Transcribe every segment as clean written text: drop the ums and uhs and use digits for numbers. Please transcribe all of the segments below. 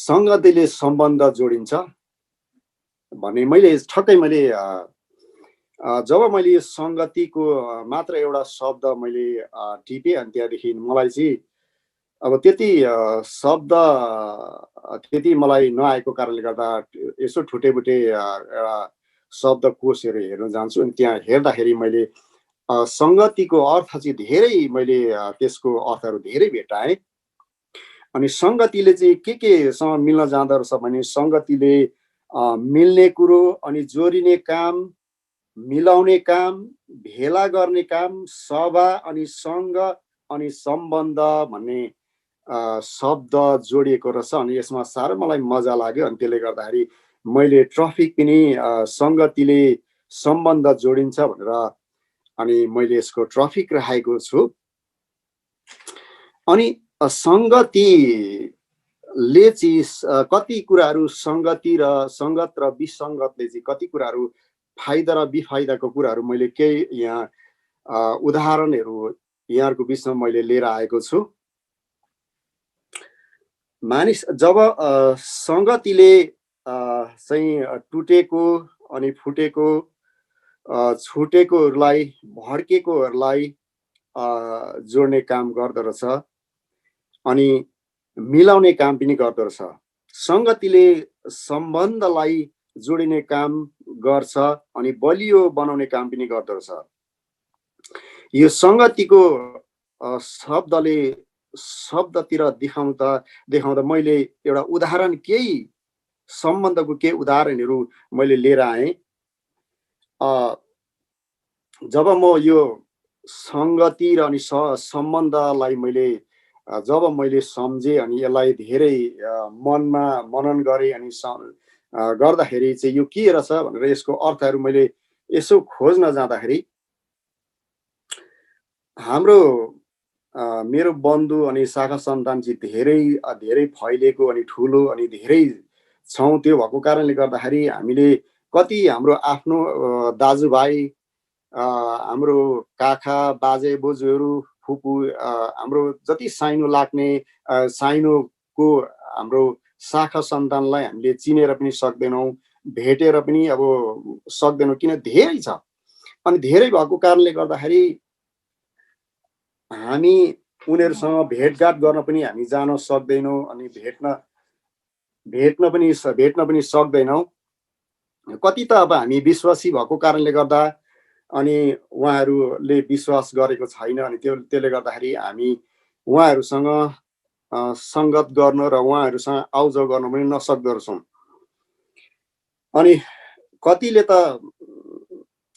संगतिले सम्बन्ध जोडिन्छ भने मैले ठक्कै मैले जब मैले यो संगतिको मात्र एउटा शब्द मैले टिपेँ अनि त्यहाँदेखि मलाई चाहिँ अब त्यति शब्द त्यति मलाई नआएको कारणले गर्दा यसो ठुटेबुटे एउटा शब्दकोशहरू हेर्न जान्छु अनि त्यहाँ हेर्दाखेरि मैले संगतिको अर्थ चाहिँ धेरै मैले त्यसको अर्थहरू धेरै भेटाएँ। अनि संगतिले चाहिँ केसँग मिल्न जाँदो रहेछ भने संगतिले मिल्ने कुरो अनि जोडिने काम, मिलाउने काम, भेला गर्ने काम, सभा अनि सङ्घ अनि सम्बन्ध भन्ने शब्द जोडिएको रहेछ। अनि यसमा साह्रै मलाई मजा लाग्यो। अनि त्यसले गर्दाखेरि मैले ट्रफिक पनि संगतिले सम्बन्ध जोडिन्छ भनेर अनि मैले यसको ट्रफिक राखेको छु। अनि संगतिले चाहिँ कति कुराहरू संगति र सङ्गत र विसङ्गतले चाहिँ कति कुराहरू फाइदा र बेफाइदाको कुराहरू मैले केही यहाँ उदाहरणहरू यहाँहरूको बिचमा मैले लिएर आएको छु। मानिस जब संगतिले चाहिँ टुटेको अनि फुटेको छुटेकोहरूलाई भड्केकोहरूलाई जोड्ने काम गर्दो रहेछ अनि मिलाउने काम पनि गर्दो रहेछ। संगतिले सम्बन्धलाई जोडिने काम गर्छ अनि बलियो बनाउने काम पनि गर्दो रहेछ। यो संगतिको शब्दले शब्दतिर देखाउँदा मैले एउटा उदाहरण केही सम्बन्धको केही उदाहरणहरू मैले लिएर आएँ। जब म यो संगति र अनि सम्बन्धलाई जब मैले सम्झेँ अनि यसलाई धेरै मनमा मनन गरेँ अनि गर्दाखेरि चाहिँ यो के रहेछ भनेर यसको अर्थहरू मैले यसो खोज्न जाँदाखेरि मेरो बन्धु अनि शाखा सन्तान चाहिँ धेरै फैलिएको अनि ठुलो अनि धेरै छौँ। त्यो भएको कारणले गर्दाखेरि हामीले कति हाम्रो आफ्नो दाजुभाइ, हाम्रो काका बाजे बोजूहरू, फुपू, हाम्रो जति साइनो लाग्ने साइनोको हाम्रो शाखा सन्तानलाई हामीले चिनेर पनि सक्दैनौँ, भेटेर पनि अब सक्दैनौँ, किन धेरै छ। अनि धेरै भएको कारणले गर्दाखेरि हामी उनीहरूसँग भेटघाट गर्न पनि हामी जान सक्दैनौँ अनि भेट्न पनि सक्दैनौँ। कति त अब हामी विश्वासी भएको कारणले गर्दा अनि उहाँहरूले विश्वास गरेको छैन अनि त्यसले गर्दाखेरि हामी उहाँहरूसँग सङ्गत गर्न र उहाँहरूसँग आउजाउ गर्न पनि नसक्दो रहेछौँ। अनि कतिले त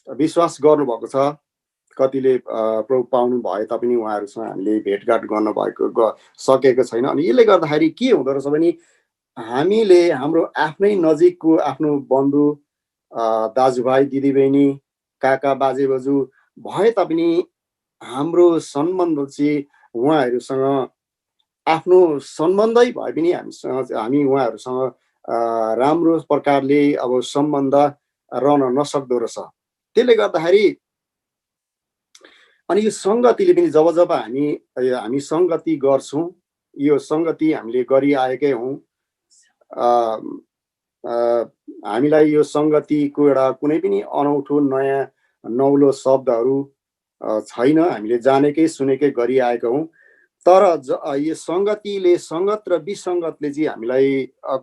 विश्वास गर्नुभएको छ, कतिले प्रभु पाउनु भए तापनि उहाँहरूसँग हामीले भेटघाट गर्न सकेको छैन। अनि यसले गर्दाखेरि के हुँदो रहेछ भने हामीले हाम्रो आफ्नै नजिकको आफ्नो बन्धु, दाजुभाइ, दिदीबहिनी, काका बाजे बोजू भए तापनि हाम्रो सम्बन्ध चाहिँ उहाँहरूसँग आफ्नो सम्बन्धै भए पनि हामी उहाँहरूसँग राम्रो प्रकारले अब सम्बन्ध रहन नसक्दो रहेछ। त्यसले गर्दाखेरि अनि यो सङ्गतिले पनि जब हामी सङ्गति गर्छौँ, यो सङ्गति हामीले गरिआएकै हौँ। हामीलाई यो सङ्गतिको एउटा कुनै पनि अनौठो नयाँ नौलो शब्दहरू छैन, हामीले जानेकै सुनेकै गरिआएका हौँ। तर यो सङ्गतिले सङ्गत र विसङ्गतले चाहिँ हामीलाई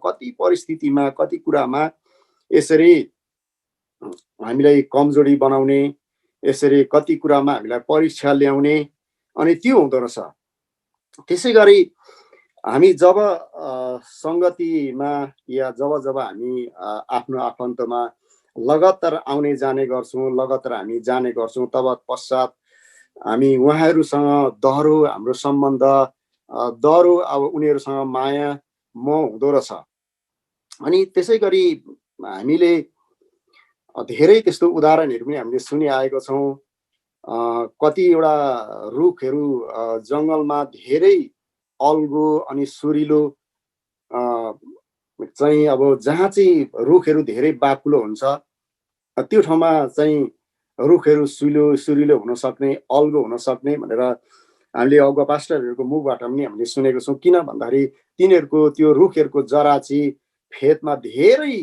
कति परिस्थितिमा कति कुरामा यसरी हामीलाई कमजोरी बनाउने, यसरी कति कुरामा हामीलाई परीक्षा ल्याउने अनि त्यो हुँदो रहेछ। त्यसै गरी हामी जब सङ्गतिमा या जब हामी आफ्नो आफन्तमा लगातार आउने जाने गर्छौँ तब पश्चात हामी उहाँहरूसँग दह्रो हाम्रो सम्बन्ध दह्रो अब उनीहरूसँग माया मोह हुँदो रहेछ। अनि त्यसै गरी हामीले धेरै त्यस्तो उदाहरणहरू पनि हामीले सुनिआएको छौँ। कतिवटा रुखहरू जङ्गलमा धेरै अल्गो अनि सुरिलो चाहिँ अब जहाँ चाहिँ रुखहरू धेरै बाक्लो हुन्छ त्यो ठाउँमा चाहिँ रुखहरू सुरिलो हुन सक्ने, अल्गो हुन सक्ने भनेर हामीले अगुवा पास्टरहरूको मुखबाट पनि हामीले सुनेको छौँ। किन भन्दाखेरि तिनीहरूको त्यो रुखहरूको जरा चाहिँ फेदमा धेरै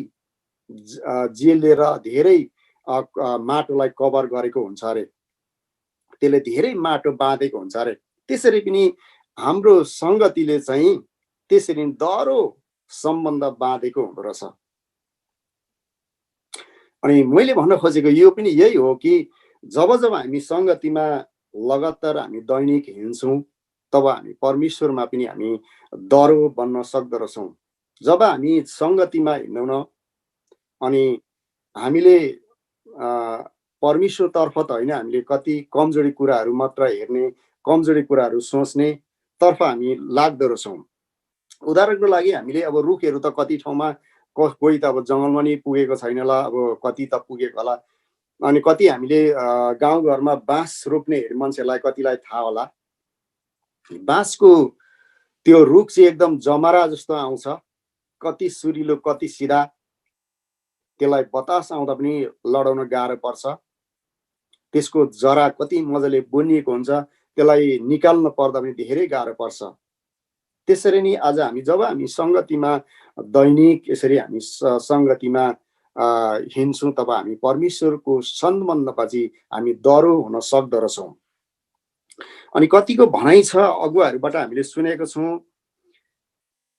जेलेर धेरै माटोलाई कभर गरेको हुन्छ अरे, त्यसले धेरै माटो बाँधेको हुन्छ अरे। त्यसरी पनि हाम्रो सङ्गतिले चाहिँ त्यसरी दह्रो सम्बन्ध बाँधेको हुँदो रहेछ। अनि मैले भन्न खोजेको यो पनि यही हो कि जब जब हामी सङ्गतिमा लगातार हामी दैनिक हिँड्छौँ तब हामी परमेश्वरमा पनि हामी दह्रो बन्न सक्दो रहेछौँ। जब हामी सङ्गतिमा हिँड्दैनौँ अनि हामीले परमेश्वरतर्फ त होइन, हामीले कति कमजोरी कुराहरू मात्र हेर्ने, कमजोरी कुराहरू सोच्ने तर्फ हामी लाग्दो रहेछौँ। उदाहरणको लागि हामीले अब रुखहरू त कति ठाउँमा कोही त अब जङ्गलमा नि पुगेको छैन होला, अब कति त पुगेको होला। अनि कति हामीले गाउँघरमा बाँस रोप्ने मान्छेलाई कतिलाई थाहा होला, बाँसको त्यो रुख चाहिँ एकदम जमरा जस्तो आउँछ, कति सुरिलो कति सिधा, त्यसलाई बतास आउँदा पनि लडाउन गाह्रो पर्छ। त्यसको जरा कति मजाले बुनिएको हुन्छ, त्यसलाई निकाल्न पर्दा पनि धेरै गाह्रो पर्छ। त्यसरी नै आज हामी जब हामी सङ्गतिमा दैनिक यसरी हामी सङ्गतिमा हिँड्छौँ तब हामी परमेश्वरको सम्बन्धपछि हामी दह्रो हुन सक्दो रहेछौँ। अनि कतिको भनाइ छ, अगुवाहरूबाट हामीले सुनेको छौँ,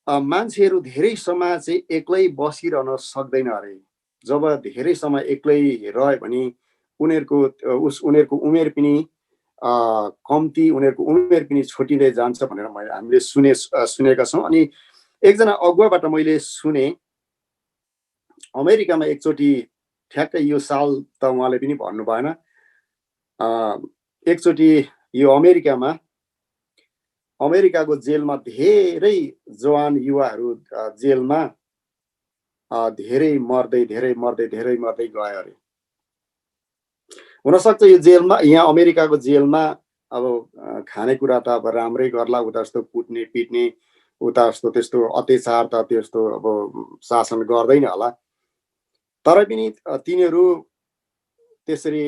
मान्छेहरू धेरै समय चाहिँ एक्लै बसिरहन सक्दैन अरे। जब धेरै समय एक्लै रह्यो भने उनीहरूको उमेर पनि कम्ती, उनीहरूको उमेर पनि छुटिँदै जान्छ भनेर हामीले सुनेका छौँ। अनि एकजना अगुवाबाट मैले सुने, अमेरिकामा एकचोटि, ठ्याक्कै यो साल त उहाँले पनि भन्नु भएन, एकचोटि यो अमेरिकाको जेलमा धेरै जवान युवाहरू जेलमा धेरै मर्दै गयो अरे। हुनसक्छ यो जेलमा, यहाँ अमेरिकाको जेलमा अब खानेकुरा त अब राम्रै गर्ला, उता जस्तो कुट्ने पिट्ने उता जस्तो त्यस्तो अत्याचार त त्यस्तो अब शासन गर्दैन होला, तर पनि तिनीहरू त्यसरी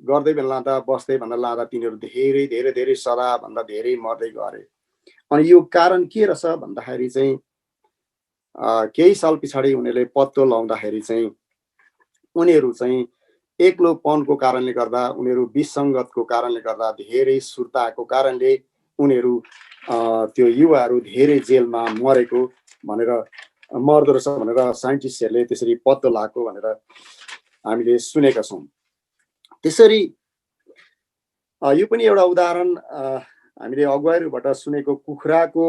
गर्दै लाँदा बस्दै भन्दा लाँदा तिनीहरू धेरै सदाभन्दा धेरै मर्दै गए। अनि यो कारण के रहेछ भन्दाखेरि चाहिँ केही साल पछाडि उनीहरूले पत्तो लगाउँदाखेरि चाहिँ उनीहरू चाहिँ एक्लोपनको कारणले गर्दा, उनीहरू विसङ्गतको कारणले गर्दा, धेरै सुर्ताको कारणले उनीहरू त्यो युवाहरू धेरै जेलमा मर्दो रहेछ भनेर साइन्टिस्टहरूले त्यसरी पत्तो लगाएको भनेर हामीले सुनेका छौँ। त्यसरी यो पनि एउटा उदाहरण हामीले अगुवाहरूबाट सुनेको, कुखुराको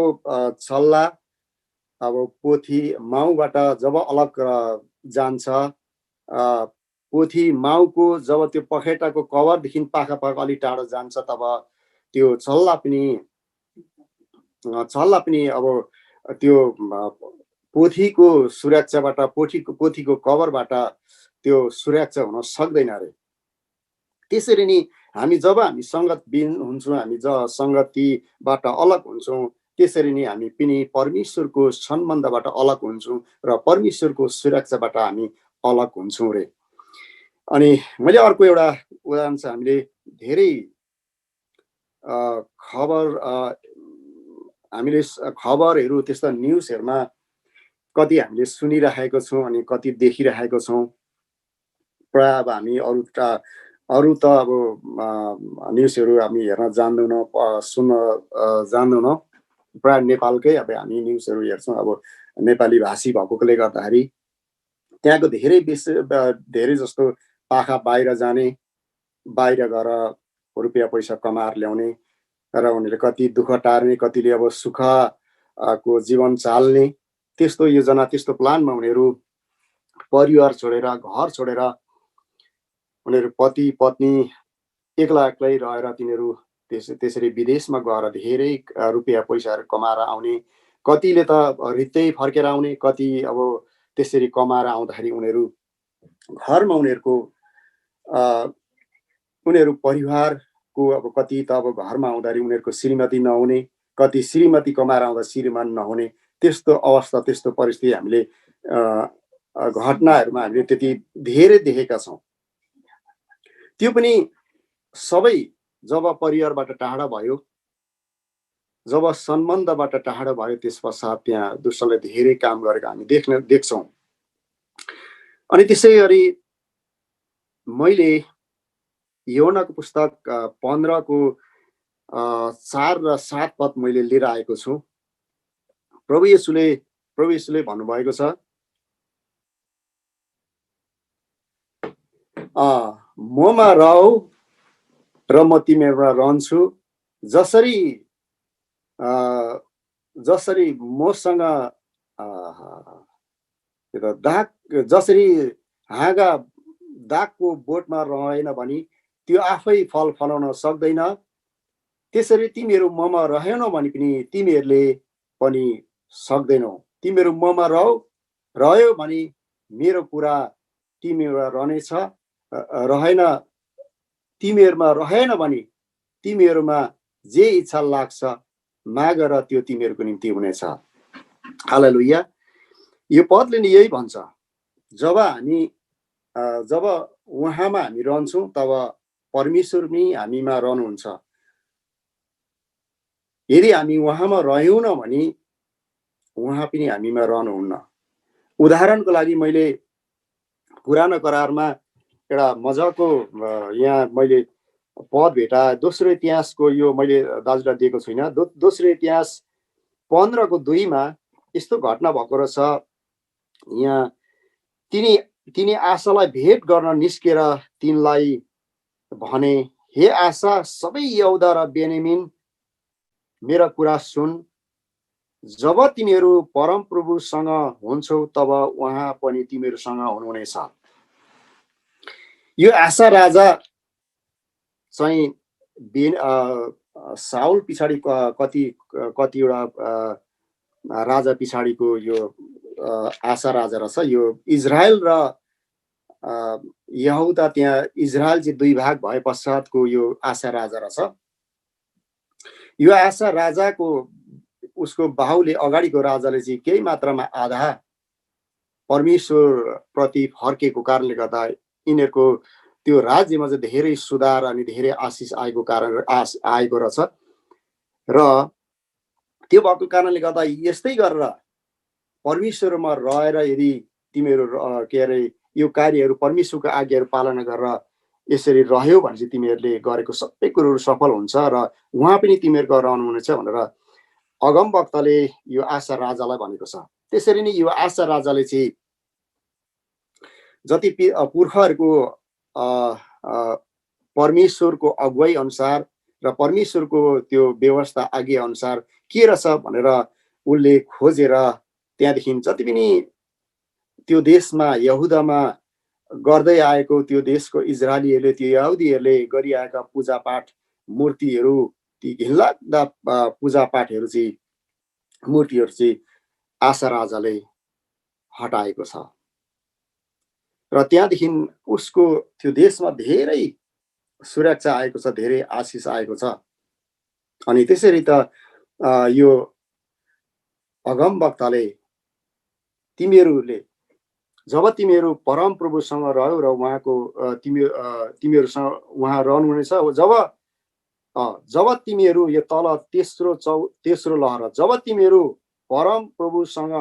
छल्ला अब पोथी माउबाट जब अलग जान्छ, पोथी माउको जब त्यो पखेटाको कभरदेखि पाखा अलिक टाढो जान्छ तब त्यो छल्ला पनि अब त्यो पोथीको सुरक्षाबाट, पोथीको कभरबाट त्यो सुरक्षा हुन सक्दैन अरे। त्यसरी नै हामी जब हामी सङ्गतविहीन हुन्छौँ, हामी सङ्गतिबाट अलग हुन्छौँ, त्यसरी नै हामी पनि परमेश्वरको सम्बन्धबाट अलग हुन्छौँ र परमेश्वरको सुरक्षाबाट हामी अलग हुन्छौँ रे। अनि मैले अर्को एउटा उदाहरण चाहिँ, हामीले धेरै खबरहरू त्यस्ता न्युजहरूमा कति हामीले सुनिरहेको छौँ अनि कति देखिरहेको छौँ। प्रायः अब हामी अरू त अब न्युजहरू हामी हेर्न जान्दैनौँ, सुन्न जान्दैनौँ। प्रायः नेपालकै अब हामी न्युजहरू हेर्छौँ। अब नेपाली भाषी भएकोले गर्दाखेरि त्यहाँको धेरै जस्तो पाखा बाहिर जाने, बाहिर गएर रुपियाँ पैसा कमाएर ल्याउने र उनीहरूले कति दुःख टार्ने, कतिले अब सुखको जीवन चाल्ने, त्यस्तो योजना त्यस्तो प्लानमा उनीहरू परिवार छोडेर, घर छोडेर, उनीहरू पति पत्नी एक्लै रहेर तिनीहरू त्यसरी विदेशमा गएर धेरै रुपियाँ पैसाहरू कमाएर आउने, कतिले त रित्तै फर्केर आउने, कति अब त्यसरी कमाएर आउँदाखेरि उनीहरू घरमा उनीहरू परिवारको अब कति त अब घरमा आउँदाखेरि उनीहरूको श्रीमती नहुने, कति श्रीमती कमाएर आउँदा श्रीमान नहुने, त्यस्तो अवस्था, त्यस्तो परिस्थिति हामीले घटनाहरूमा हामीले त्यति धेरै देखेका छौँ। त्यो पनि सबै जब परिवारबाट टाढा भयो, जब सम्बन्धबाट टाढा भयो त्यस पश्चात त्यहाँ दुष्टले धेरै काम गरेको हामी देख्छौँ। अनि त्यसै गरी मैले यूहन्नाको पुस्तक 15को 4 र 7 पद मैले लिएर आएको छु। प्रभु येशूले भन्नुभएको छ, ममा रह र म तिमीहरूमा रहन्छु, जसरी मसँग जसरी हाँगा दागको बोटमा रहेन भने त्यो आफै फल फलाउन सक्दैन, त्यसरी तिमीहरू ममा रहेनौ भने पनि तिमीहरूले पनि सक्दैनौ। तिमीहरू ममा रह्यो भने मेरो कुरा तिमीहरूमा रहनेछ, तिमीहरूमा रहेन भने तिमीहरूमा जे इच्छा लाग्छ माग र त्यो तिमीहरूको निम्ति हुनेछ। हालेलुया। यो पदले नि यही भन्छ, जब उहाँमा हामी रहन्छौँ तब परमेश्वर पनि हामीमा रहनुहुन्छ। यदि हामी उहाँमा रहेनौँ भने उहाँ पनि हामीमा रहनुहुन्न। उदाहरणको लागि मैले पुरानो करारमा एउटा मजाको यहाँ मैले पद भेटा, दोस्रो इतिहासको, यो मैले दाजुलाई दिएको छुइनँ, दोस्रो इतिहास 15को 2 यस्तो घटना भएको रहेछ। यहाँ तिनी आशालाई भेट गर्न निस्केर तिनलाई भने, हे आशा, सबै यहुदा र बेन्यामिन, मेरा कुरा सुन, जब तिमीहरू परमप्रभुसँग हुन्छौ तब उहाँ पनि तिमीहरूसँग हुनुहुनेछ। यो आशा राजा चाहिँ साउल पछाडि कतिवटा राजा पछाडिको यो आशा राजा रहेछ। यो इजरायल र यहुदा, त्यहाँ इजरायल चाहिँ 2 भाग भए पश्चातको यो आशा राजा रहेछ। यो आशा राजाको उसको बाहुले, अगाडिको राजाले चाहिँ केही मात्रामा आधा परमेश्वर प्रति फर्केको कारणले गर्दा यिनीहरूको त्यो राज्यमा चाहिँ धेरै सुधार अनि धेरै आशिष आएको रहेछ। र त्यो भएको कारणले गर्दा यस्तै गरेर परमेश्वरमा रहेर यदि तिमीहरू यो कार्यहरू, परमेश्वरको आज्ञाहरू पालना गरेर यसरी रह्यो भने चाहिँ तिमीहरूले गरेको सबै कुरोहरू सफल हुन्छ र उहाँ पनि तिमीहरूको रहनुहुनेछ भनेर अगमवक्ताले यो आशा राजालाई भनेको छ। त्यसरी नै यो आशा राजाले चाहिँ जति पुर्खाहरूको परमेश्वरको अगुवाई अनुसार र परमेश्वरको त्यो व्यवस्था आज्ञा अनुसार के रहेछ भनेर उसले खोजेर त्यहाँदेखि जति पनि त्यो देशमा यहुदामा गर्दै आएको त्यो देशको इजरायलीहरूले, त्यो यहुदीहरूले गरिआएका पूजापाठ मूर्तिहरू, ती घिनलाग्दा पूजापाठहरू चाहिँ मूर्तिहरू चाहिँ आशा राजाले हटाएको छ र त्यहाँदेखि उसको त्यो देशमा धेरै सुरक्षा आएको छ, धेरै आशिष आएको छ। अनि त्यसरी त यो अगमवक्ताले तिमीहरूले जब तिमीहरू परमप्रभुसँग रह्यो र उहाँको तिमीहरूसँग उहाँ रहनुहुनेछ, जब तिमीहरू यो तल तेस्रो लहर, जब तिमीहरू परमप्रभुसँग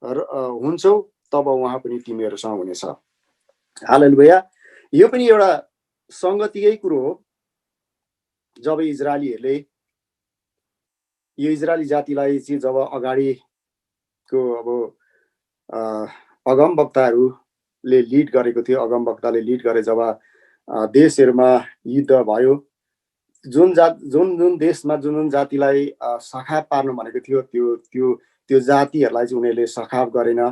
हुन्छौ तब उहाँ पनि तिमीहरूसँग हुनेछ। हालेलुया। यो पनि एउटा संगतिकै कुरो हो। जब इजरायलीहरूले, यो इजरायली जातिलाई चाहिँ जब अगाडिको अब अगमवक्ताहरूले लिड गरेको थियो, अगमवक्ताले लिड गरे जब देशहरूमा युद्ध भयो, जुन देशमा जुन जातिलाई सखाप पार्नु भनेको थियो त्यो जातिहरूलाई चाहिँ उनीहरूले सखाप गरेन।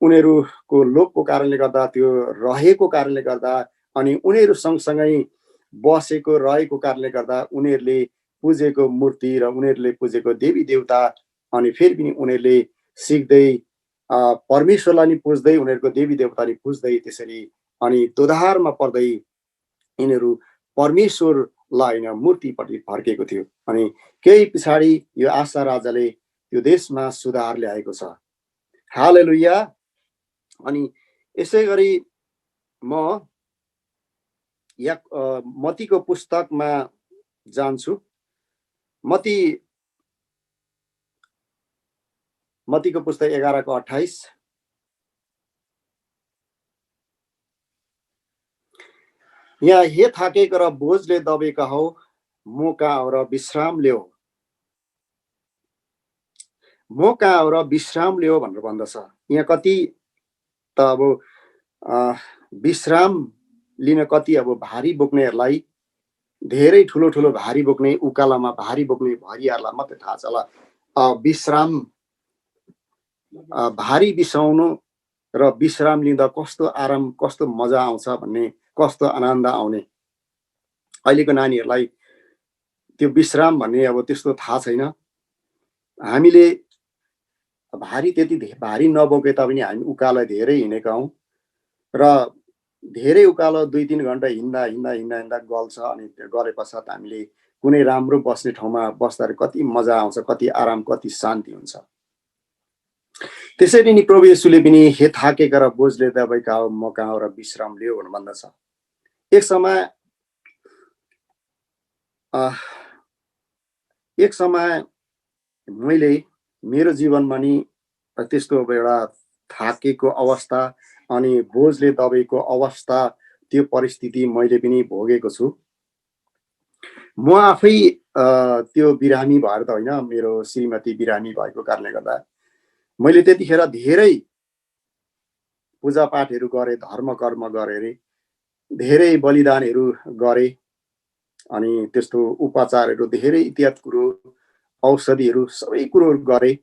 उनीहरूको लोभको कारणले गर्दा, त्यो रहेको कारणले गर्दा, अनि उनीहरू सँगसँगै बसेको रहेको कारणले गर्दा उनीहरूले पुजेको मूर्ति र उनीहरूले पुजेको देवी देवता, अनि फेरि पनि उनीहरूले सिक्दै परमेश्वरलाई नि पुज्दै, उनीहरूको देवी देवता नि पुज्दै, त्यसरी अनि दोधारमा पर्दै यिनीहरू परमेश्वरलाई होइन मूर्तिपट्टि फर्केको थियो। अनि केही पछाडि यो आशा राजाले त्यो देशमा सुधार ल्याएको छ। हालेलुया। अनि यसै गरी म मत्तीको पुस्तकमा जान्छु। मत्तीको पुस्तक 11:28 यहाँ हे थाकेको र बोझले दबेका हौ म कहाँ हो र विश्राम ल्याऊ, म कहाँ हो र विश्राम ल्याऊ भनेर भन्दछ। यहाँ कति त अब विश्राम लिन कति अब भारी बोक्नेहरूलाई, धेरै ठुलो ठुलो भारी बोक्ने, उकालोमा भारी बोक्ने भरियाहरूलाई मात्रै थाहा छ होला विश्राम भारी बिसाउनु र विश्राम लिँदा कस्तो आराम, कस्तो मजा आउँछ भन्ने, कस्तो आनन्द आउने। अहिलेको नानीहरूलाई त्यो विश्राम भन्ने अब त्यस्तो थाहा छैन। हामीले भारी त्यति भारी नबोके तापनि हामी उकालो धेरै हिँडेका हौँ र धेरै उकालो 2-3 घन्टा हिँड्दा हिँड्दा हिँड्दा हिँड्दा गल्छ। अनि त्यो गरे पश्चात हामीले कुनै राम्रो बस्ने ठाउँमा बस्दाखेरि कति मजा आउँछ, कति आराम, कति शान्ति हुन्छ। त्यसैले नि प्रभु येशूले पनि हे थाकेका र बोझले दबेका हो म कहाँ हो र विश्राम लियो भनेर भन्दछ। एक समय मैले मेरो जीवनमा नि त्यस्तो अब एउटा थाकेको अवस्था अनि बोझले दबेको अवस्था, त्यो परिस्थिति मैले पनि भोगेको छु। म आफै त्यो बिरामी भएर त होइन, मेरो श्रीमती बिरामी भएको कारणले गर्दा मैले त्यतिखेर धेरै पूजापाठहरू गरेँ, धर्म कर्म गरेँ, धेरै बलिदानहरू गरेँ, अनि त्यस्तो उपचारहरू धेरै इत्यादि कुरो, औषधिहरू सबै कुरोहरू गरेँ।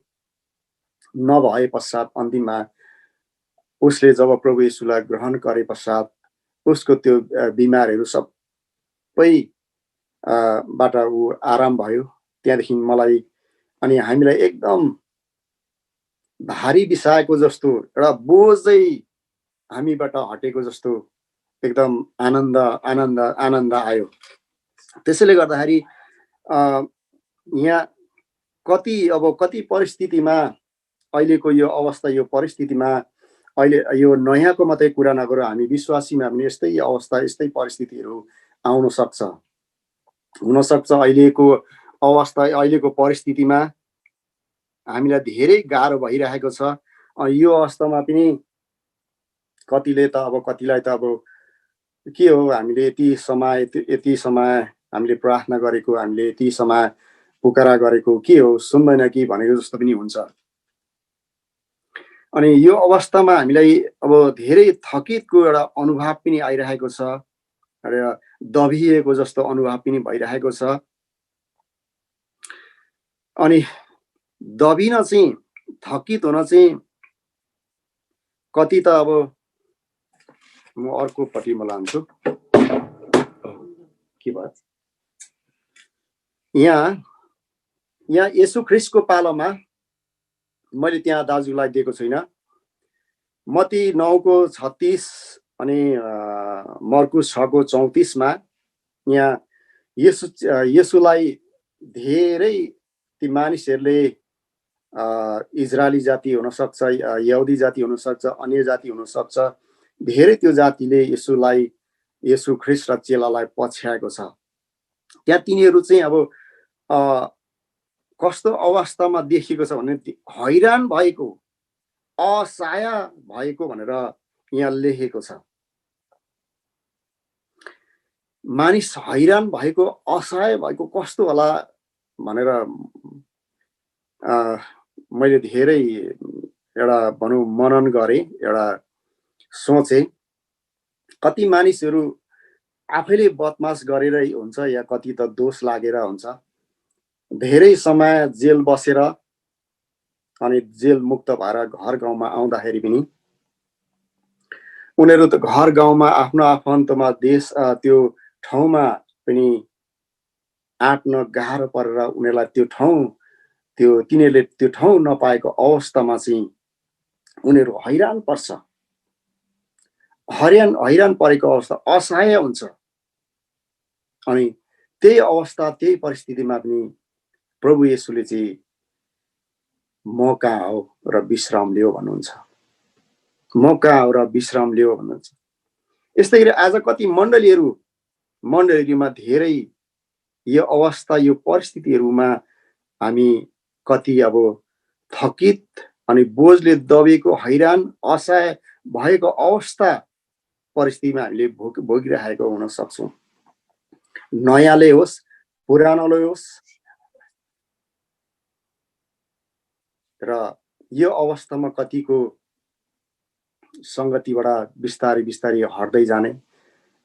नभए पश्चात अन्तिममा उसले जब प्रभु येशूलाई ग्रहण गरे पश्चात उसको त्यो बिमारहरू सबै बाट ऊ आराम भयो। त्यहाँदेखि मलाई अनि हामीलाई एकदम भारी बिसाएको जस्तो, एउटा बोझै हामीबाट हटेको जस्तो एकदम आनन्द आनन्द आनन्द आयो। त्यसैले गर्दाखेरि यहाँ कति परिस्थितिमा अहिलेको यो अवस्था, यो परिस्थितिमा अहिले यो नयाँको मात्रै कुरा नगरौँ, हामी विश्वासीमा पनि यस्तै अवस्था, यस्तै परिस्थितिहरू आउन सक्छ, हुनसक्छ। अहिलेको अवस्था, अहिलेको परिस्थितिमा हामीलाई धेरै गाह्रो भइरहेको छ। यो अवस्थामा पनि कतिले त अब, कतिलाई त अब के हो, हामीले यति समय हामीले प्रार्थना गरेको, हामीले यति समय पुकारा गरेको के हो, सुन्दैन कि भनेको जस्तो पनि हुन्छ। अनि यो अवस्थामा हामीलाई अब धेरै थकितको एउटा अनुभव पनि आइरहेको छ र दबिएको जस्तो अनुभव पनि भइरहेको छ। अनि दबिन चाहिँ, थकित हुन चाहिँ कति त अब म अर्कोपट्टि म लान्छु। के भयो यहाँ येशू ख्रीष्टको पालोमा मैले त्यहाँ दाजुलाई दिएको छुइनँ। मत्ती 9:36 अनि मर्कुस 6:34मा यहाँ येशूलाई धेरै ती मानिसहरूले इजरायली जाति हुनसक्छ, यहुदी जाति हुनसक्छ, अन्य जाति हुनसक्छ, धेरै त्यो जातिले येशू ख्रीष्ट र चेलालाई पछ्याएको छ। त्यहाँ तिनीहरू चाहिँ अब कस्तो अवस्थामा देखिएको छ भने हैरान भएको, असहाय भएको भनेर यहाँ लेखेको छ। मानिस हैरान भएको, असहाय भएको कस्तो होला भनेर मैले धेरै एउटा भनौँ मनन गरेँ, एउटा सोचेँ। कति मानिसहरू आफैले बदमास गरेरै हुन्छ या कति त दोष लागेर हुन्छ। धेरै समय जेल बसेर अनि जेल मुक्त भएर घर गाउँमा आउँदाखेरि पनि उनीहरू त घर गाउँमा आफ्नो आफन्तमा देश त्यो ठाउँमा पनि आँट्न गाह्रो परेर उनीहरूलाई तिनीहरूले त्यो ठाउँ नपाएको अवस्थामा चाहिँ उनीहरू हैरान पर्छ। हैरान परेको अवस्था, असहाय हुन्छ। अनि त्यही अवस्था, त्यही परिस्थितिमा पनि प्रभु येशूले चाहिँ म कहाँ हो र विश्राम लियो भन्नुहुन्छ। म कहाँ हो र विश्राम लियो भन्नुहुन्छ। यस्तै गरी आज कति मण्डलीहरूमा धेरै यो अवस्था, यो परिस्थितिहरूमा हामी कति अब थकित अनि बोझले दबेको, हैरान असहाय भएको अवस्था परिस्थितिमा हामीले भोगिरहेको हुन सक्छौँ। नयाँले होस् पुरानोले होस्, र यो अवस्थामा कतिको सङ्गतिबाट बिस्तारै बिस्तारै हट्दै जाने,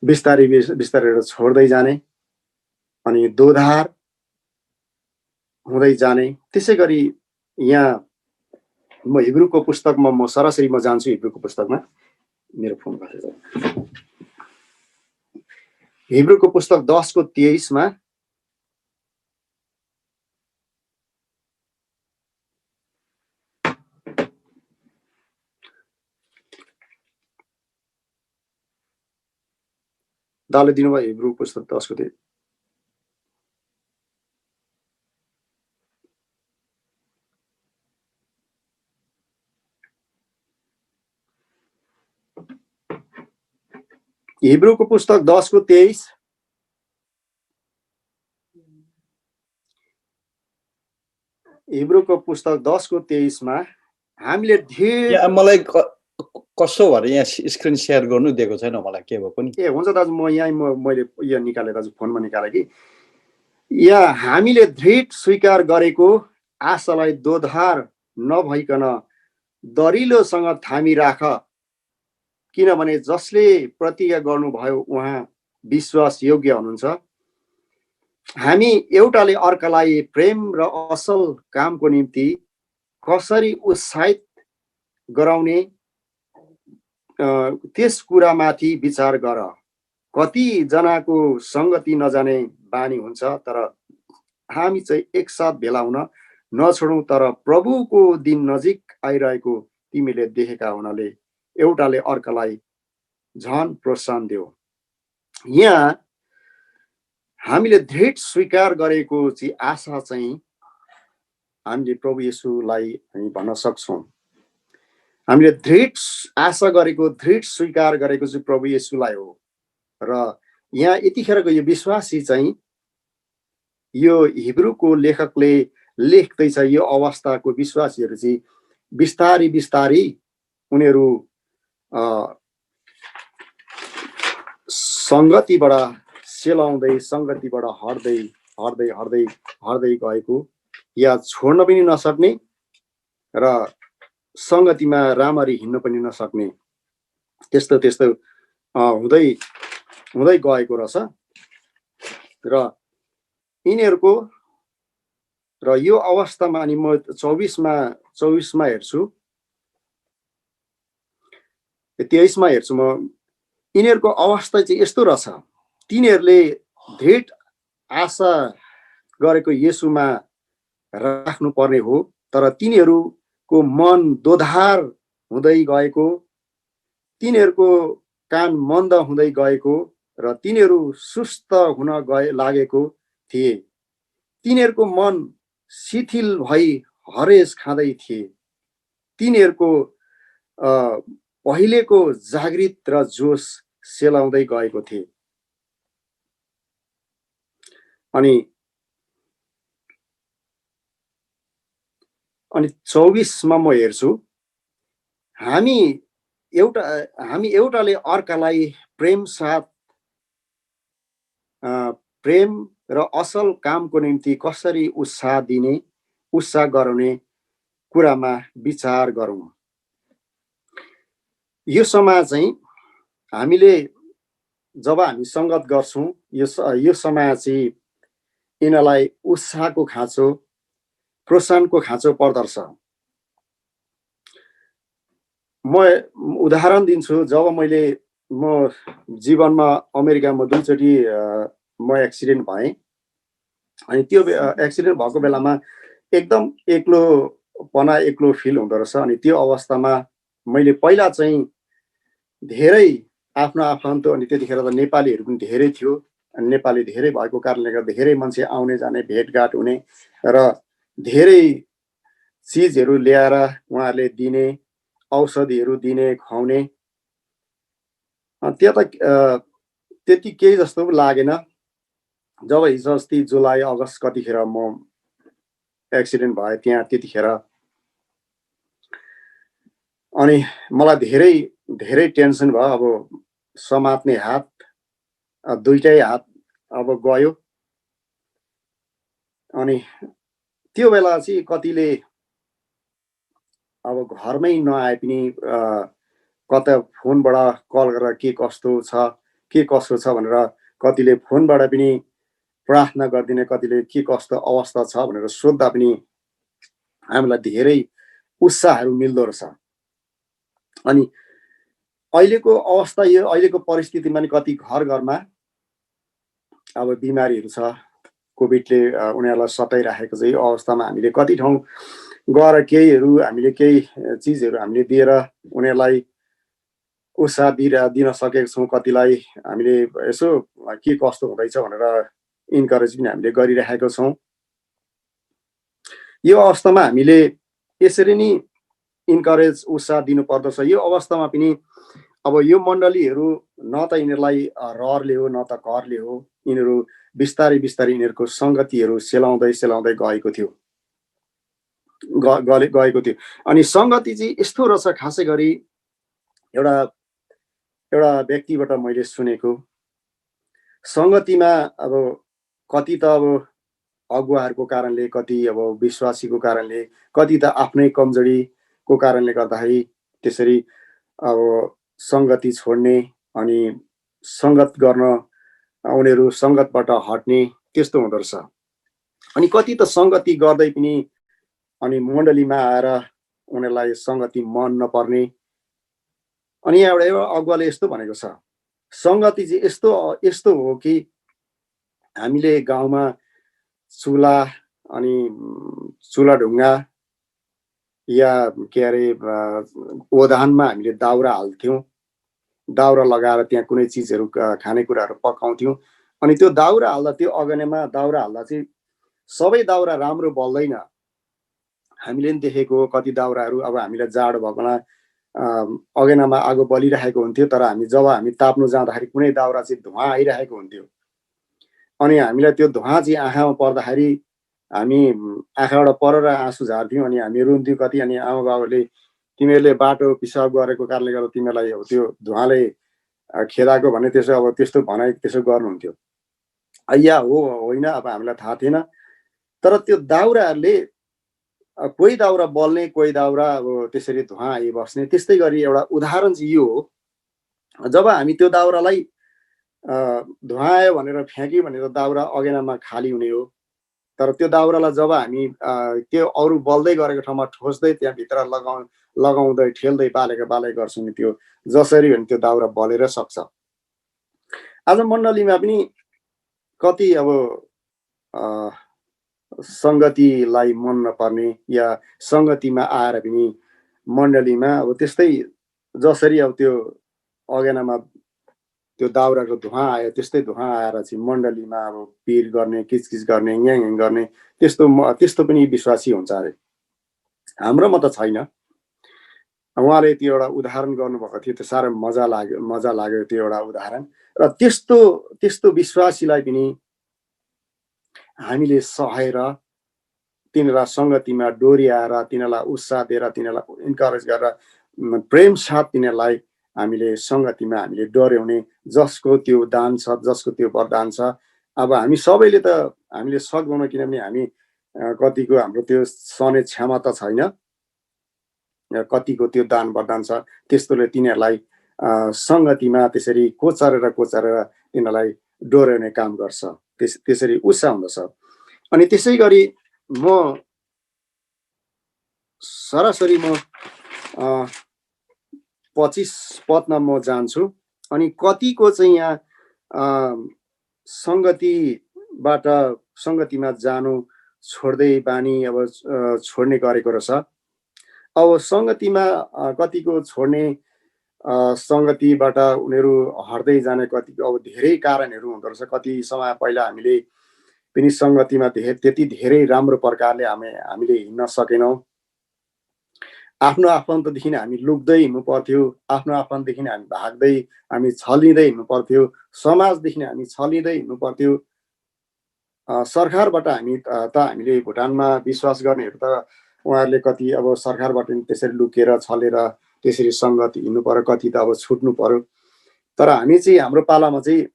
बिस्तारै बिस्तारै छोड्दै जाने, अनि दोधार हुँदै जाने। त्यसै गरी यहाँ म हिब्रूको पुस्तकमा म सरासरी म जान्छु हिब्रूको पुस्तकमा। मेरो फोन खसेछ। हिब्रूको पुस्तक 10:23 दाले दिनुभयो। हिब्रू पुस्तक 10:23 हिब्रूको पुस्तक 10:23 हिब्रूको पुस्तक 10:23 हामीले यहाँ मलाई कसो भएर यहाँ स्क्रिन सेयर गर्नु दिएको छैन मलाई के भयो पनि। ए हुन्छ दाजु, म यहाँ मैले यो निकालेँ दाजु, फोनमा निकालेँ कि यहाँ हामीले दृढ स्वीकार गरेको आशालाई दोधार नभइकन दरिलोसँग थामी राख, किनभने जसले प्रतिज्ञा गर्नुभयो उहाँ विश्वास योग्य हुनुहुन्छ। हामी एउटाले अर्कालाई प्रेम र असल कामको निम्ति कसरी उत्साहित गराउने त्यस कुरामाथि विचार गर। कतिजनाको सङ्गति नजाने बानी हुन्छ, तर हामी चाहिँ एकसाथ भेला हुन नछोडौँ। तर प्रभुको दिन नजिक आइरहेको तिमीले देखेका हुनाले एउटाले अर्कालाई झन प्रोत्साहन देऊ। यहाँ हामीले दृढ स्वीकार गरेको चाहिँ आशा चाहिँ हामीले प्रभु येशूलाई हामी भन्न सक्छौँ। हामीले दृढ आशा गरेको, दृढ स्वीकार गरेको चाहिँ प्रभु येशूलाई हो। र यहाँ यतिखेरको यो विश्वासी चाहिँ यो हिब्रूको लेखकले लेख्दैछ, यो अवस्थाको विश्वासीहरू चाहिँ बिस्तारी बिस्तारी उनीहरू सङ्गतिबाट सेलाउँदै, सङ्गतिबाट हट्दै हट्दै हट्दै हट्दै गएको, या छोड्न पनि नसक्ने र सङ्गतिमा राम्ररी हिँड्न पनि नसक्ने, त्यस्तो त्यस्तो हुँदै हुँदै गएको रहेछ। र यिनीहरूको र यो अवस्थामा अनि म 24मा हेर्छु, 23मा हेर्छु म, यिनीहरूको अवस्था चाहिँ यस्तो रहेछ। तिनीहरूले दृढ आशा गरेको येशूमा राख्नु पर्ने हो, तर तिनीहरूको मन दोधार हुँदै गएको, तिनीहरूको कान मन्द हुँदै गएको र तिनीहरू सुस्त हुन लागेको थिए। तिनीहरूको मन शिथिल भई हरेस खाँदै थिए। तिनीहरूको पहिलेको जागृत र जोस सेलाउँदै गएको थिए। अनि 24मा म हेर्छु, हामी एउटाले अर्कालाई प्रेम र असल कामको निम्ति कसरी उत्साह गराउने कुरामा विचार गरौँ। यो समय चाहिँ हामीले जब हामी सङ्गत गर्छौँ, यो समय चाहिँ यिनीहरूलाई उत्साहको खाँचो, प्रोत्साहनको खाँचो पर्दछ। म उदाहरण दिन्छु। जब म जीवनमा अमेरिकामा 2चोटि म एक्सिडेन्ट भएँ, अनि त्यो एक्सिडेन्ट भएको बेलामा एकदम एक्लो फिल हुँदो रहेछ। अनि त्यो अवस्थामा मैले पहिला चाहिँ धेरै आफ्नो आफन्त, अनि त्यतिखेर त नेपालीहरू पनि धेरै थियो, अनि नेपाली धेरै भएको कारणले गर्दा धेरै मान्छे आउने जाने, भेटघाट हुने र धेरै चिजहरू ल्याएर उहाँहरूले दिने, औषधिहरू दिने, खुवाउने। त्यहाँ त त्यति केही जस्तो पनि लागेन। जब हिजो अस्ति जुलाई अगस्त कतिखेर म एक्सिडेन्ट भयो त्यहाँ त्यतिखेर अनि मलाई धेरै धेरै टेन्सन भयो। अब समात्ने हात दुईटै हात अब गयो। अनि त्यो बेला चाहिँ कतिले अब घरमै नआए पनि कता फोनबाट कल गरेर के कस्तो छ के कसो छ भनेर कतिले फोनबाट पनि प्रार्थना गरिदिने, कतिले के कस्तो अवस्था छ भनेर सोद्धा पनि हामीलाई धेरै उत्साहहरू मिल्दो रहेछ। अनि अहिलेको अवस्था यो अहिलेको परिस्थितिमा नि कति घर घरमा अब बिमारीहरू छ, कोभिडले उनीहरूलाई सताइराखेको चाहिँ अवस्थामा हामीले कति ठाउँ गएर हामीले केही चिजहरू हामीले दिएर उनीहरूलाई उत्साह दिन सकेको छौँ। कतिलाई हामीले यसो के कस्तो हुँदैछ भनेर इन्करेज पनि हामीले गरिरहेको छौँ। यो अवस्थामा हामीले यसरी नै इन्करेज उत्साह दिनुपर्दछ। यो अवस्थामा पनि अब यो मण्डलीहरू न त यिनीहरूलाई रहरले हो न त करले हो, यिनीहरू बिस्तारै बिस्तारै यिनीहरूको सङ्गतिहरू सेलाउँदै गएको थियो। अनि सङ्गति चाहिँ यस्तो रहेछ, खासै गरी एउटा व्यक्तिबाट मैले सुनेको, सङ्गतिमा अब कति त अब अगुवाहरूको कारणले, कति अब विश्वासीको कारणले, कति त आफ्नै कमजोरीको कारणले गर्दाखेरि त्यसरी अब सङ्गति छोड्ने अनि सङ्गत गर्न उनीहरू सङ्गतबाट हट्ने त्यस्तो हुँदो रहेछ। अनि कति त सङ्गति गर्दै पनि अनि मण्डलीमा आएर उनीहरूलाई सङ्गति मन नपर्ने। अनि यहाँ एउटा अगुवाले यस्तो भनेको छ, सङ्गति चाहिँ यस्तो हो कि हामीले गाउँमा चुला अनि चुला ढुङ्गा या के अरे ओधानमा हामीले दाउरा हाल्थ्यौँ, दाउरा लगाएर त्यहाँ कुनै चिजहरू खानेकुराहरू पकाउँथ्यौँ। अनि त्यो दाउरा हाल्दा, त्यो अगेनामा दाउरा हाल्दा चाहिँ सबै दाउरा राम्रो बल्दैन। हामीले पनि देखेको कति दाउराहरू अब हामीलाई जाडो भएकोमा अगेनामा आगो बलिरहेको हुन्थ्यो, तर जब हामी ताप्नु जाँदाखेरि कुनै दाउरा चाहिँ धुवा आइरहेको हुन्थ्यो। अनि हामीलाई त्यो धुवा चाहिँ आँखामा पर्दाखेरि हामी आँखाबाट परेर आँसु झार्थ्यौँ। अनि हामी रुन्थ्यौँ कति। अनि आमा बाबाले तिमीहरूले बाटो पिसाब गरेको कारणले गर्दा तिमीलाई अब त्यो धुवाले खेदाएको भने त्यसो अब त्यस्तो भनाइ त्यसो गर्नुहुन्थ्यो। या हो होइन अब हामीलाई थाहा थिएन। तर त्यो दाउराहरूले कोही दाउरा बल्ने, कोही दाउरा अब त्यसरी धुवा आइबस्ने। त्यस्तै गरी एउटा उदाहरण चाहिँ यो हो, जब हामी त्यो दाउरालाई धुवा आयो भनेर फ्याँक्यौँ भने त दाउरा अगेनामा खाली हुने हो। तर त्यो दाउरालाई जब हामी त्यो अरू बल्दै गरेको ठाउँमा ठोस्दै त्यहाँभित्र लगाउँदै ठेल्दै बाले गर्छौँ नि, त्यो जसरी भने त्यो दाउरा बलेर सक्छ। आज मण्डलीमा पनि कति अब सङ्गतिलाई मन नपर्ने या सङ्गतिमा आएर पनि मण्डलीमा अब त्यस्तै जसरी अब त्यो अगेनामा त्यो दाउराको धुवा आयो त्यस्तै धुवा आएर चाहिँ मण्डलीमा अब पिर गर्ने, किचकिच गर्ने, याङ गर्ने त्यस्तो पनि विश्वासी हुन्छ अरे। हाम्रोमा त छैन। उहाँले त्यो एउटा उदाहरण गर्नुभएको थियो, त्यो साह्रै मजा लाग्यो त्यो एउटा उदाहरण। र त्यस्तो विश्वासीलाई पनि हामीले सहेर तिनीहरूलाई सङ्गतिमा डोर्याएर तिनीहरूलाई उत्साह दिएर तिनीहरूलाई इन्करेज गरेर प्रेम साथ तिनीहरूलाई हामीले सङ्गतिमा हामीले डोर्याउने, जसको त्यो दान छ, जसको त्यो वरदान छ। अब हामी सबैले त हामीले सक्दैनौँ, किनभने हामी कतिको हाम्रो त्यो सहने क्षमता छैन, कतिको त्यो दान वरदान छ। त्यस्तोले तिनीहरूलाई सङ्गतिमा त्यसरी कोचारेर तिनीहरूलाई डोर्याउने काम गर्छ, त्यसरी उत्साह हुँदछ। अनि त्यसै गरी म सरासरी 25 पदमा म जान्छु। अनि कतिको चाहिँ यहाँ सङ्गतिमा जानु छोड्दै बानी अब छोड्ने गरेको रहेछ। अब सङ्गतिमा कतिको छोड्ने, सङ्गतिबाट उनीहरू हट्दै जाने कतिको अब धेरै कारणहरू हुँदो रहेछ। कति समय पहिला हामीले पनि सङ्गतिमा त्यति धेरै राम्रो प्रकारले हामीले हिँड्न सकेनौँ। आफ्नो आफन्तदेखि हामी लुक्दै हिँड्नु पर्थ्यो, आफ्नो आफन्तदेखि हामी भाग्दै हामी छलिँदै हिँड्नु पर्थ्यो, समाजदेखि हामी छलिँदै हिँड्नु पर्थ्यो। सरकारबाट हामीले भुटानमा विश्वास गर्नेहरू त उहाँहरूले कति अब सरकारबाट त्यसरी लुकेर छलेर त्यसरी सङ्गति हिँड्नु पर्यो, कति त अब छुट्नु पर्यो। तर हामी चाहिँ हाम्रो पालामा चाहिँ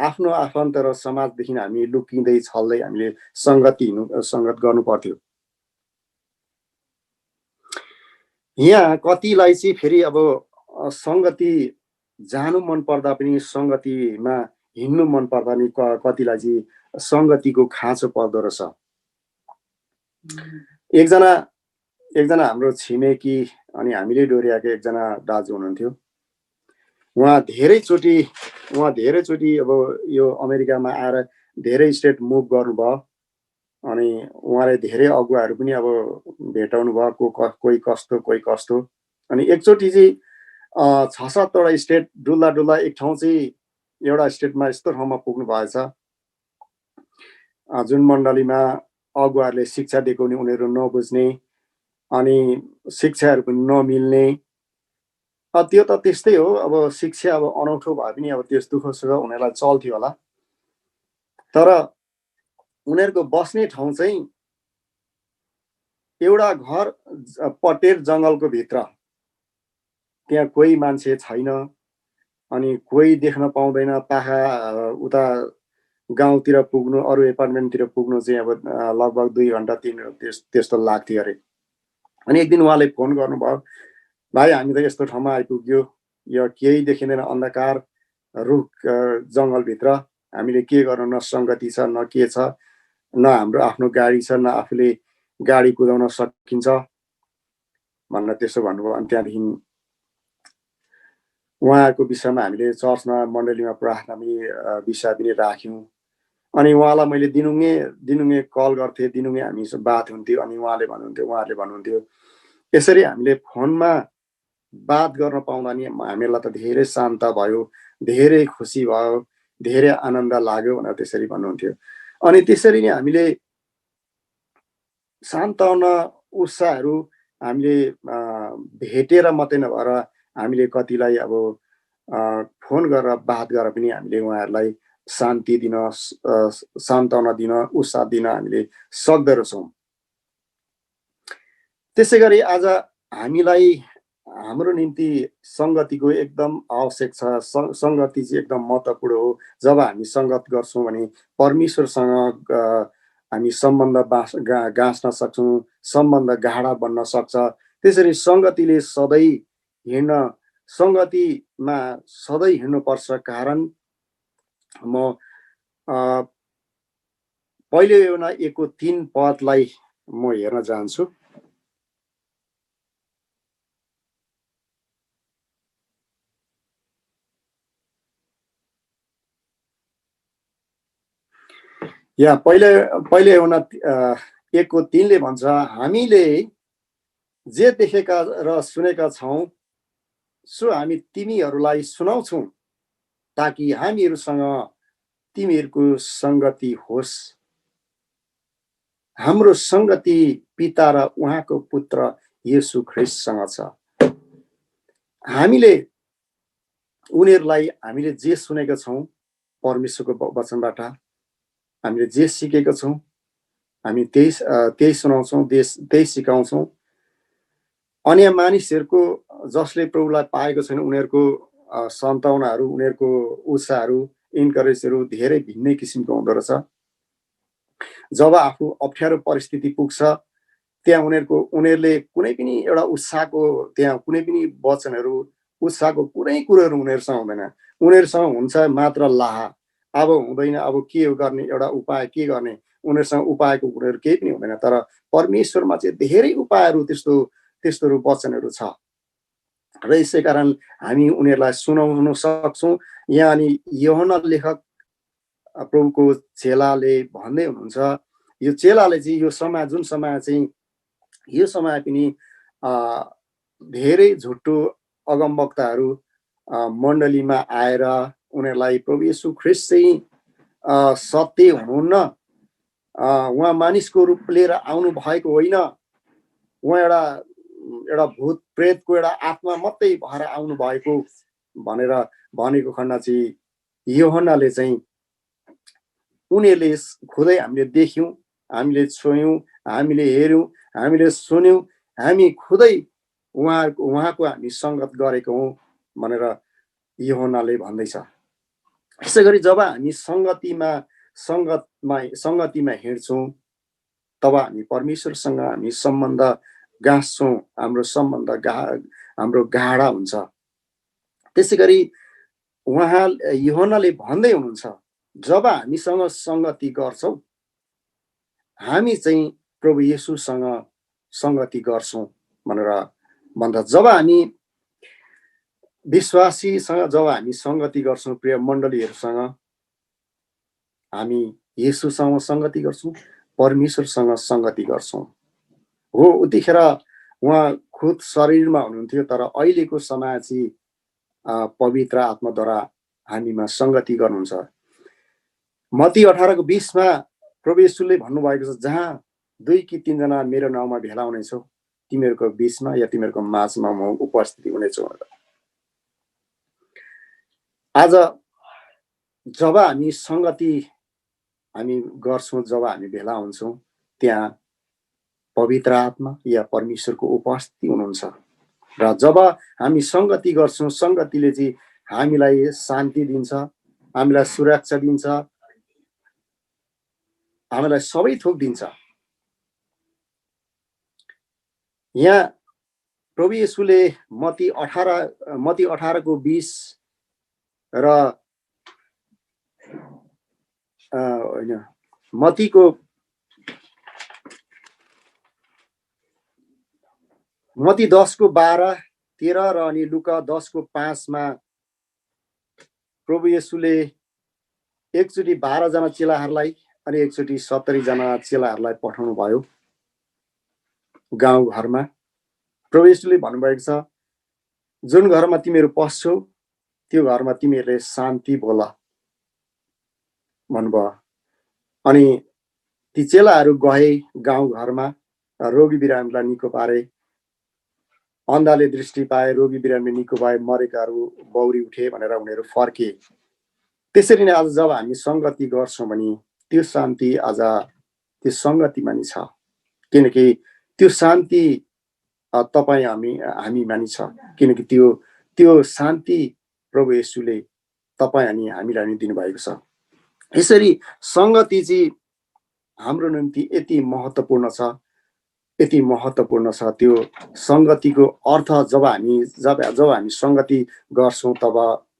आफ्नो आफन्त र समाजदेखि हामी लुकिँदै छल्दै हामीले सङ्गत गर्नु पर्थ्यो। यहाँ कतिलाई चाहिँ फेरि अब सङ्गति जानु मन पर्दा पनि सङ्गतिमा हिँड्नु मन पर्दा नि कतिलाई चाहिँ सङ्गतिको खाँचो पर्दो रहेछ। एकजना हाम्रो छिमेकी अनि हामीले डोर्याएको एकजना दाजु हुनुहुन्थ्यो। उहाँ धेरैचोटि अब यो अमेरिकामा आएर धेरै स्टेट मुभ गर्नुभयो। अनि उहाँले धेरै अगुवाहरू पनि अब भेटाउनु भयो, कोही कस्तो। अनि एकचोटि चाहिँ 6-7वटा स्टेट डुल्दा एक ठाउँ चाहिँ एउटा स्टेटमा यस्तो ठाउँमा पुग्नु भएछ जुन मण्डलीमा अगुवाहरूले शिक्षा दिएको नि उनीहरू नबुझ्ने अनि शिक्षाहरू पनि नमिल्ने। त्यो त त्यस्तै हो, अब शिक्षा अब अनौठो भए पनि अब त्यस दुःख सुख उनीहरूलाई चल्थ्यो होला। तर उनीहरूको बस्ने ठाउँ चाहिँ एउटा घर पटेर जङ्गलको भित्र, त्यहाँ कोही मान्छे छैन अनि कोही देख्न पाउँदैन। पाखा उता गाउँतिर पुग्नु, अरू एपार्टमेन्टतिर पुग्नु चाहिँ अब लगभग 2 घन्टा 3 घन्टा त्यस्तो लाग्थ्यो अरे। अनि एक दिन उहाँले फोन गर्नुभयो, भाइ हामी त यस्तो ठाउँमा आइपुग्यो, यो केही देखिँदैन, अन्धकार रुख जङ्गलभित्र, हामीले के गर्नु, न सङ्गति छ न के छ, न हाम्रो आफ्नो गाडी छ, न आफूले गाडी कुदाउन सकिन्छ भनेर त्यसो भन्नुभयो। अनि त्यहाँदेखि उहाँको विषयमा हामीले चर्चमा मण्डलीमा प्रार्थना पनि विषय पनि राख्यौँ। अनि उहाँलाई मैले दिनुङ्गे कल गर्थेँ, दिनुङ्गे हामी बात हुन्थ्यो। अनि उहाँले भन्नुहुन्थ्यो यसरी हामीले फोनमा बात गर्न पाउँदा नि हामीलाई त धेरै शान्त भयो, धेरै खुसी भयो, धेरै आनन्द लाग्यो भनेर त्यसरी भन्नुहुन्थ्यो। अनि त्यसरी नै हामीले सान्त्वना उत्साहहरू हामीले भेटेर मात्रै नभएर हामीले कतिलाई अब फोन गरेर बात गरेर पनि हामीले उहाँहरूलाई शान्ति दिन, सान्त्वना दिन, उत्साह दिन हामीले सक्दो रहेछौँ। त्यसै गरी आज हामीलाई हाम्रो निम्ति सङ्गतिको एकदम आवश्यक छ। सङ्गति चाहिँ एकदम महत्त्वपूर्ण हो। जब हामी सङ्गत गर्छौँ भने परमेश्वरसँग हामी सम्बन्ध गाँच्न सक्छौँ, सम्बन्ध गाढा बन्न सक्छ। त्यसरी सङ्गतिमा सधैँ हिँड्नुपर्छ। कारण म पहिले एउटा 1:3 पदलाई म हेर्न चाहन्छु। यहाँ पहिले एउटा 1:3 भन्छ, हामीले जे देखेका र सुनेका छौँ सो हामी तिमीहरूलाई सुनाउँछौँ, ताकि हामीहरूसँग तिमीहरूको सङ्गति होस्। हाम्रो सङ्गति पिता र उहाँको पुत्र येशू ख्रिस्टसँग छ। हामीले जे सुनेका छौँ परमेश्वरको वचनबाट, हामीले जे सिकेका छौँ हामी त्यही सुनाउँछौँ, त्यही सिकाउँछौँ। अन्य मानिसहरूको जसले प्रभुलाई पाएको छैन उनीहरूको सन्ताउनाहरू, उनीहरूको उत्साहहरू, इन्करेजहरू धेरै भिन्नै किसिमको हुँदो रहेछ। जब आफू अप्ठ्यारो परिस्थिति पुग्छ त्यहाँ उनीहरूले कुनै पनि एउटा उत्साहको, त्यहाँ कुनै पनि वचनहरू, उत्साहको कुनै कुरोहरू उनीहरूसँग हुँदैन। उनीहरूसँग हुन्छ मात्र लाहा, अब हुँदैन, अब के गर्ने, एउटा उपाय के गर्ने, उनीहरूसँग उपायको कुरोहरू केही पनि हुँदैन। तर परमेश्वरमा चाहिँ धेरै उपायहरू, त्यस्तोहरू वचनहरू छ र यसै कारण हामी उनीहरूलाई सुनाउन सक्छौँ। यहाँ अनि यूहन्ना लेखक प्रभुको चेलाले भन्दै हुनुहुन्छ, यो चेलाले चाहिँ यो समय, जुन समय चाहिँ यो समय पनि धेरै झुटो अगमवक्ताहरू मण्डलीमा आएर उनीहरूलाई प्रभु येशू ख्रिस्ट चाहिँ सत्य हुनुहुन्न, उहाँ मानिसको रूप लिएर आउनु भएको होइन, उहाँ एउटा भूत प्रेतको एउटा आत्मा मात्रै भएर आउनु भएको भनेर भनेको खण्ड चाहिँ यूहन्नाले चाहिँ उनीहरूले खुदै हामीले देख्यौँ, हामीले छोयौँ, हामीले हेऱ्यौँ, हामीले सुन्यौँ, हामी खुदै उहाँको हामी सङ्गत गरेको हौँ भनेर यूहन्नाले भन्दैछ। यसै गरी जब हामी सङ्गतिमा हिँड्छौँ तब हामी परमेश्वरसँग हामी सम्बन्ध गाँच्छौँ, हाम्रो सम्बन्ध हाम्रो गाढा हुन्छ। त्यसै गरी यूहन्नाले भन्दै हुनुहुन्छ, जब हामीसँग सङ्गति गर्छौँ हामी चाहिँ प्रभु येशूसँग सङ्गति गर्छौँ भनेर भन्दा, जब हामी विश्वासीसँग जब हामी सङ्गति गर्छौँ, प्रिय मण्डलीहरूसँग हामी येशूसँग सङ्गति गर्छौँ, परमेश्वरसँग सङ्गति गर्छौँ। हो, उतिखेर उहाँ खुद शरीरमा हुनुहुन्थ्यो, तर अहिलेको समय चाहिँ पवित्र आत्माद्वारा हामीमा सङ्गति गर्नुहुन्छ। मत्ती 18:20 प्रभु येशूले भन्नुभएको छ, जहाँ 2 कि 3 जना मेरो नाउँमा भेला हुनेछौ, तिमीहरूको बिचमा या तिमीहरूको माझमा म उपस्थित हुनेछु भनेर। आज जब हामी सङ्गति हामी गर्छौँ, जब हामी भेला हुन्छौँ, त्यहाँ पवित्र आत्मा या परमेश्वरको उपस्थिति हुनुहुन्छ। र जब हामी सङ्गति गर्छौँ, सङ्गतिले चाहिँ हामीलाई शान्ति दिन्छ, हामीलाई सुरक्षा दिन्छ, हामीलाई सबै थोक दिन्छ। यहाँ प्रभु येशूले मत्ती 18:20 र होइन, मत्ती 10:12, 13 र अनि लुका 10:5 प्रभु येशूले एकचोटि 12 जना चेलाहरूलाई अनि एकचोटि 70 जना चेलाहरूलाई पठाउनु भयो गाउँ घरमा। प्रभु येशूले भन्नुभएको छ, जुन घरमा तिमीहरू पस्छौ त्यो घरमा तिमीहरूले शान्ति बोला भन्नुभयो। अनि ती चेलाहरू गए गाउँ घरमा, रोगी बिरामीलाई निको पारे, अन्धाले दृष्टि पाए, रोगी बिरामी निको भए, मरेकाहरू बौरी उठे भनेर उनीहरू फर्के। त्यसरी नै आज जब हामी सङ्गति गर्छौँ भने त्यो शान्ति आज त्यो सङ्गतिमा नि छ, किनकि त्यो शान्ति तपाईँ हामीमा नि छ, किनकि त्यो शान्ति प्रभु येशूले तपाईँ अनि हामीलाई नि दिनुभएको छ। यसरी सङ्गति चाहिँ हाम्रो निम्ति यति महत्त्वपूर्ण छ, यति महत्त्वपूर्ण छ। त्यो सङ्गतिको अर्थ जब हामी सङ्गति गर्छौँ तब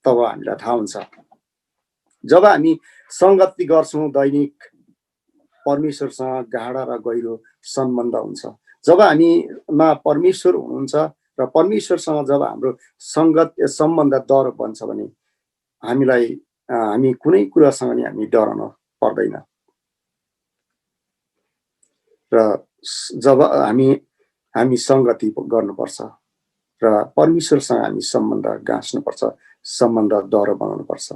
हामीलाई थाहा हुन्छ। जब हामी सङ्गति गर्छौँ दैनिक परमेश्वरसँग गाढा र गहिरो सम्बन्ध हुन्छ। जब हामीमा परमेश्वर हुनुहुन्छ र परमेश्वरसँग जब हाम्रो सम्बन्ध दह्रो बन्छ भने हामी कुनै कुरासँग नि हामी डराउन पर्दैन। र जब हामी सङ्गति गर्नुपर्छ र परमेश्वरसँग हामी सम्बन्ध गाँच्नुपर्छ, सम्बन्ध दह्रो बनाउनुपर्छ।